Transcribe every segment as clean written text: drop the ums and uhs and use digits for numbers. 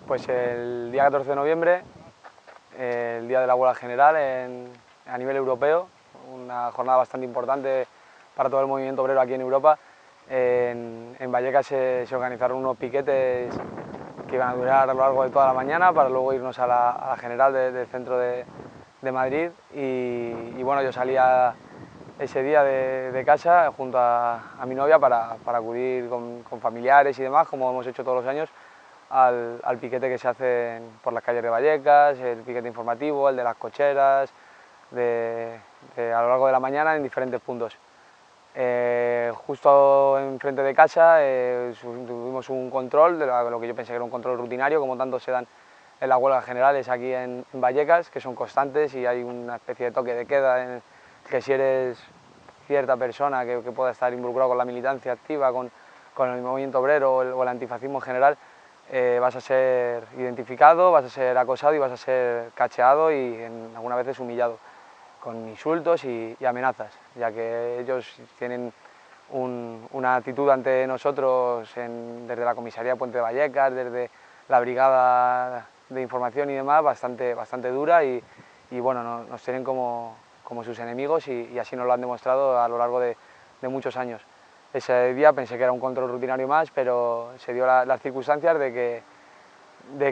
Pues el día 14 de noviembre, el día de la huelga general a nivel europeo, una jornada bastante importante para todo el movimiento obrero aquí en Europa. En Vallecas se organizaron unos piquetes que iban a durar a lo largo de toda la mañana para luego irnos a la general del centro de Madrid y bueno, yo salía ese día de casa junto a mi novia para acudir con familiares y demás, como hemos hecho todos los años, al piquete que se hace por las calles de Vallecas, el piquete informativo, el de las cocheras, a lo largo de la mañana en diferentes puntos. Justo enfrente de casa tuvimos un control, de lo que yo pensé que era un control rutinario, como tanto se dan en las huelgas generales aquí en Vallecas, que son constantes y hay una especie de toque de queda en que si eres cierta persona que pueda estar involucrado con la militancia activa, con el movimiento obrero o el antifascismo en general, vas a ser identificado, vas a ser acosado y vas a ser cacheado y algunas veces humillado, con insultos y amenazas, ya que ellos tienen una actitud ante nosotros desde la comisaría de Puente de Vallecas, desde la brigada de información y demás, bastante dura y bueno, nos tienen como sus enemigos y así nos lo han demostrado a lo largo de muchos años. Ese día pensé que era un control rutinario más, pero se dio las circunstancias de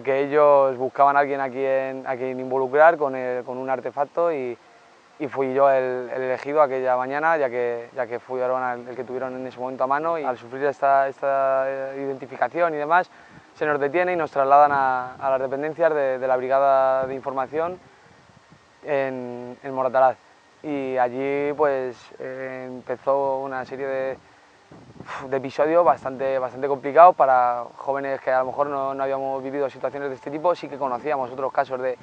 que ellos buscaban a alguien a quien involucrar con un artefacto y fui yo el elegido aquella mañana, ya que fueron el que tuvieron en ese momento a mano, y al sufrir esta identificación y demás, se nos detiene y nos trasladan a las dependencias de la Brigada de Información en Moratalaz. Y allí pues empezó una serie de episodios bastante complicados para jóvenes que a lo mejor no habíamos vivido situaciones de este tipo. Sí que conocíamos otros casos de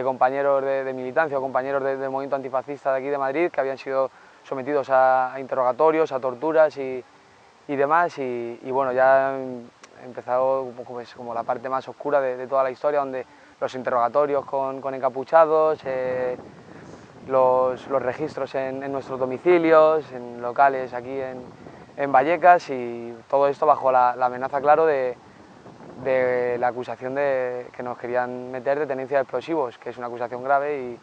compañeros de militancia o compañeros del movimiento antifascista de aquí de Madrid que habían sido sometidos a interrogatorios, a torturas y demás, y bueno, ya empezado como la parte más oscura de toda la historia, donde los interrogatorios con encapuchados, los registros en nuestros domicilios, en locales aquí en Vallecas, y todo esto bajo la amenaza, claro, de la acusación que nos querían meter de tenencia de explosivos, que es una acusación grave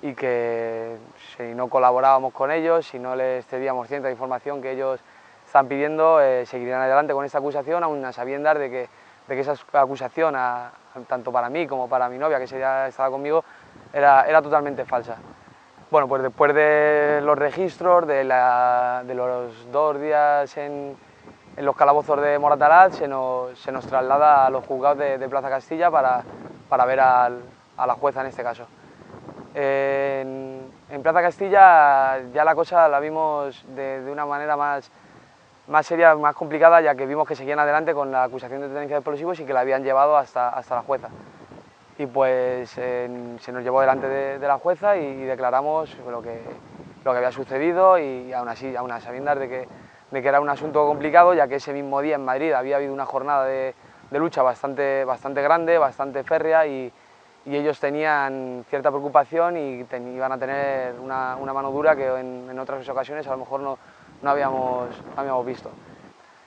y que si no colaborábamos con ellos, si no les cedíamos cierta información que ellos están pidiendo, seguirían adelante con esta acusación, aún a sabiendas de que esa acusación, tanto para mí como para mi novia, que estaba conmigo, era totalmente falsa. Bueno, pues después de los registros, de los 2 días en los calabozos de Moratalaz, se nos traslada a los juzgados de Plaza Castilla para ver a la jueza en este caso. En Plaza Castilla ya la cosa la vimos de una manera más seria, más complicada, ya que vimos que seguían adelante con la acusación de tenencia de explosivos y que la habían llevado hasta la jueza. Y pues se nos llevó delante de la jueza y declaramos lo que había sucedido, y aún así, aún a sabiendas de que era un asunto complicado, ya que ese mismo día en Madrid había habido una jornada de lucha bastante grande, bastante férrea, y ellos tenían cierta preocupación y iban a tener una mano dura que en otras ocasiones a lo mejor no habíamos visto.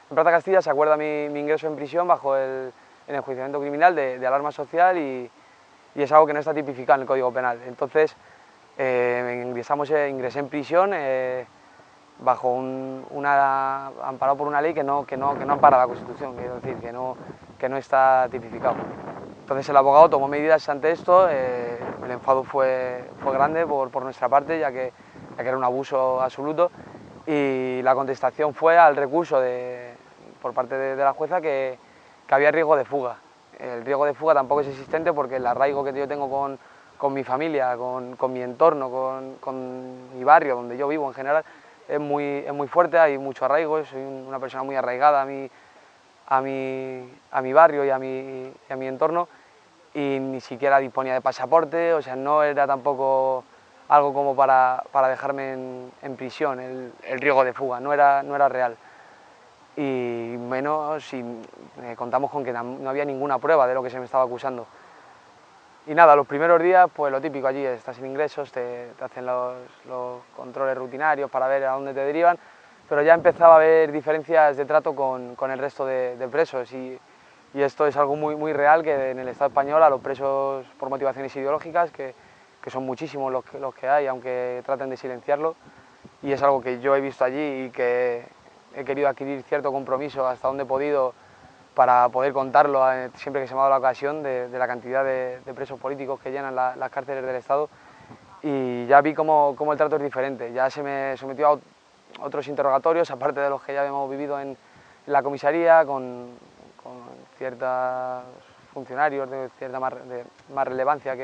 En Plaza Castilla se acuerda mi ingreso en prisión en el enjuiciamiento criminal de alarma social, y es algo que no está tipificado en el Código Penal. Entonces ingresé en prisión bajo amparado por una ley que no ampara la Constitución, quiero decir, que no está tipificado. Entonces el abogado tomó medidas ante esto, el enfado fue grande por nuestra parte, ya que era un abuso absoluto, y la contestación fue al recurso por parte de la jueza que había riesgo de fuga. El riesgo de fuga tampoco es existente porque el arraigo que yo tengo con mi familia, con mi entorno, con mi barrio, donde yo vivo en general, es muy fuerte, hay mucho arraigo, soy una persona muy arraigada a mi barrio y a mi entorno, y ni siquiera disponía de pasaporte, o sea, no era tampoco algo como para dejarme en prisión. El riesgo de fuga no era real, y menos si contamos con que no había ninguna prueba de lo que se me estaba acusando. Y nada, los primeros días, pues lo típico, allí estás sin ingresos, te hacen los controles rutinarios para ver a dónde te derivan, pero ya empezaba a haber diferencias de trato con el resto de presos, y y esto es algo muy real, que en el Estado español a los presos por motivaciones ideológicas, que son muchísimos los que hay, aunque traten de silenciarlo, y es algo que yo he visto allí y que he querido adquirir cierto compromiso hasta donde he podido para poder contarlo siempre que se me ha dado la ocasión de la cantidad de presos políticos que llenan las cárceles del Estado, y ya vi cómo el trato es diferente. Ya se me sometió a otros interrogatorios, aparte de los que ya habíamos vivido en la comisaría, con ciertos funcionarios de cierta más relevancia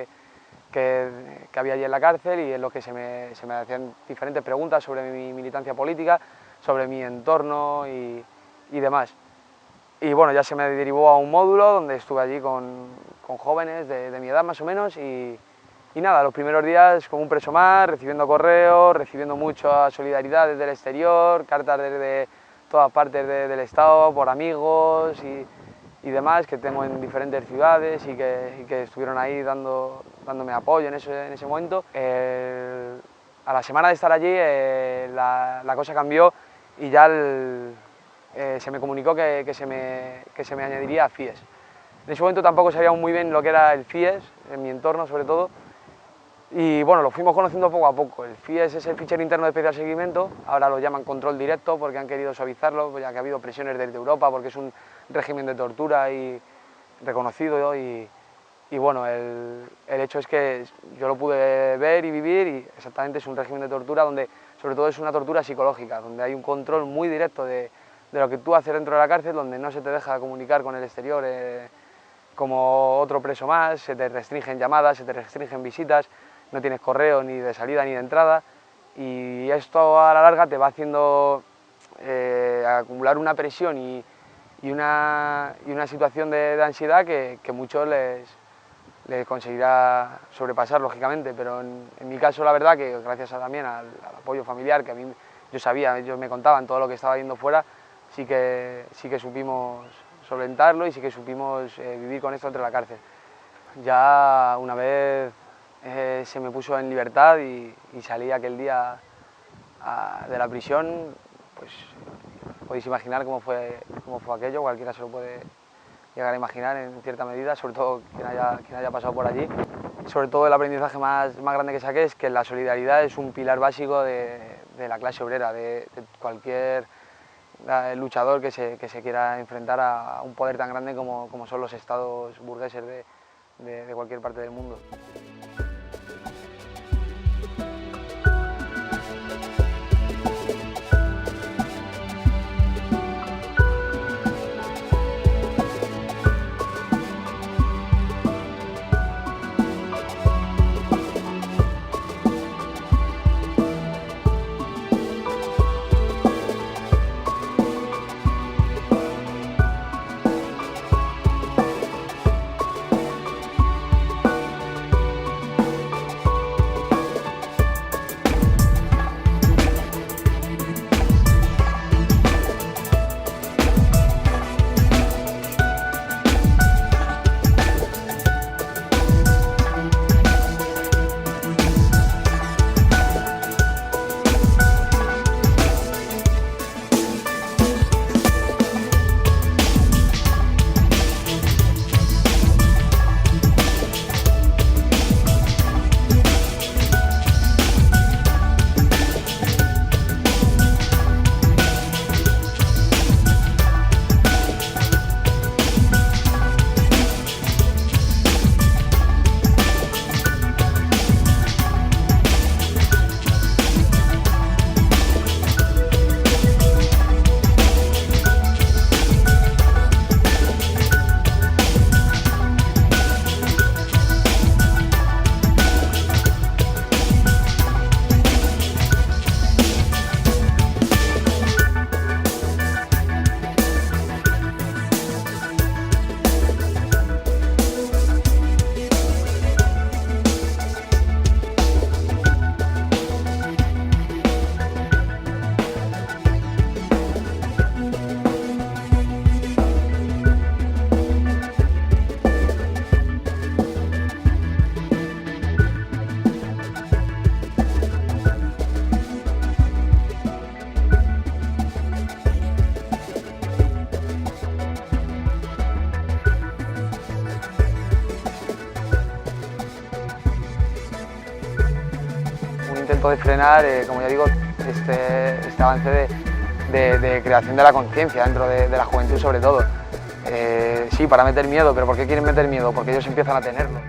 que había allí en la cárcel, y en los que se me hacían diferentes preguntas sobre mi militancia política, sobre mi entorno y demás. Y bueno, ya se me derivó a un módulo donde estuve allí con jóvenes de mi edad más o menos, y nada, los primeros días como un preso más, recibiendo correos, recibiendo mucha solidaridad desde el exterior, cartas desde todas partes del Estado, por amigos y demás que tengo en diferentes ciudades y que estuvieron ahí dándome apoyo en ese momento. A la semana de estar allí la cosa cambió y ya se me comunicó que se me añadiría a FIES. En ese momento tampoco sabíamos muy bien lo que era el FIES, en mi entorno sobre todo, y bueno, lo fuimos conociendo poco a poco. El FIES es el fichero interno de especial seguimiento, ahora lo llaman control directo porque han querido suavizarlo, ya que ha habido presiones desde Europa porque es un régimen de tortura y reconocido, y bueno, el hecho es que yo lo pude ver y vivir, y exactamente es un régimen de tortura donde sobre todo es una tortura psicológica, donde hay un control muy directo de lo que tú haces dentro de la cárcel, donde no se te deja comunicar con el exterior como otro preso más, se te restringen llamadas, se te restringen visitas, no tienes correo ni de salida ni de entrada, y esto a la larga te va haciendo acumular una presión y una situación de ansiedad que muchos les conseguirá sobrepasar, lógicamente, pero en mi caso la verdad que gracias también al apoyo familiar, que a mí yo sabía, ellos me contaban todo lo que estaba viendo fuera, sí que supimos solventarlo y sí que supimos vivir con esto entre la cárcel. Ya una vez se me puso en libertad y salí aquel día de la prisión, pues podéis imaginar cómo fue aquello, cualquiera se lo puede llegar a imaginar en cierta medida, sobre todo quien haya pasado por allí. Sobre todo el aprendizaje más grande que saqué es que la solidaridad es un pilar básico de la clase obrera, de cualquier luchador que se quiera enfrentar a un poder tan grande como son los estados burgueses de cualquier parte del mundo. momento de frenar, como ya digo, este avance de creación de la conciencia dentro de la juventud sobre todo. Sí, para meter miedo, pero ¿por qué quieren meter miedo? Porque ellos empiezan a tenerlo.